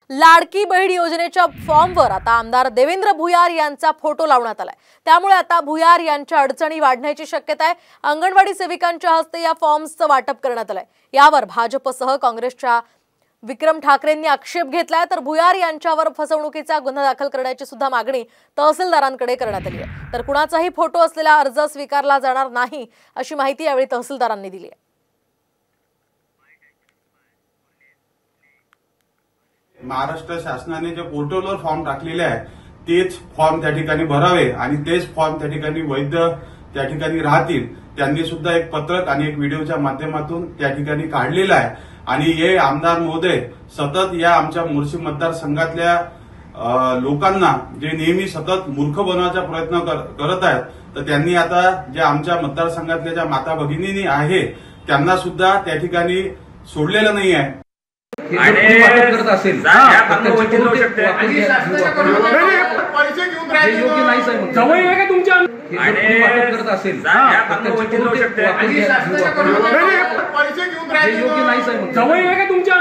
लाडकी बहीण योजनेच्या फॉर्मवर आता आमदार देवेंद्र भुयार यांचा फोटो लावण्यात आलाय। त्यामुळे आता भुयार यांच्या अडचणी वाढण्याची शक्यता आहे। अंगणवाडी सेविकांच्या हस्ते या फॉर्म्सचं वाटप करण्यात आलंय। यावर भाजपसह काँग्रेसच्या विक्रम ठाकरेंनी आक्षेप घेतलाय, तर भुयार यांच्यावर फसवणुकीचा गुन्हा दाखल करण्याची सुद्धा मागणी तहसीलदारांकडे करण्यात आली आहे। तर कुणाचाही फोटो असलेला अर्ज स्वीकारला जाणार नाही अशी माहिती यावेळी तहसीलदारांनी दिली आहे। महाराष्ट्र शासनाने जे पोर्टलवर फॉर्म टाकलेले आहे तेच फॉर्म त्या ठिकाणी भरावे आणि तेच फॉर्म त्या ठिकाणी वैध त्या ठिकाणी राहतील। त्यांनी सुद्धा एक पत्रक आणि एक व्हिडिओच्या माध्यमातून त्या ठिकाणी काढलेलं आहे आणि हे आमदार महोदय सतत या आमच्या मोर्शी मतदारसंघातल्या लोकांना जे नेहमी सतत मूर्ख बनवायचा प्रयत्न करत आहेत, तर त्यांनी आता ज्या आमच्या मतदारसंघातल्या ज्या माता भगिनी आहे त्यांना सुद्धा त्या ठिकाणी सोडलेलं नाही आहे। करत असेल योग्य नाही साहेब, जवळ आहे का तुमच्या करत असेल योग्य नाही साहेब, जवळ आहे का तुमच्या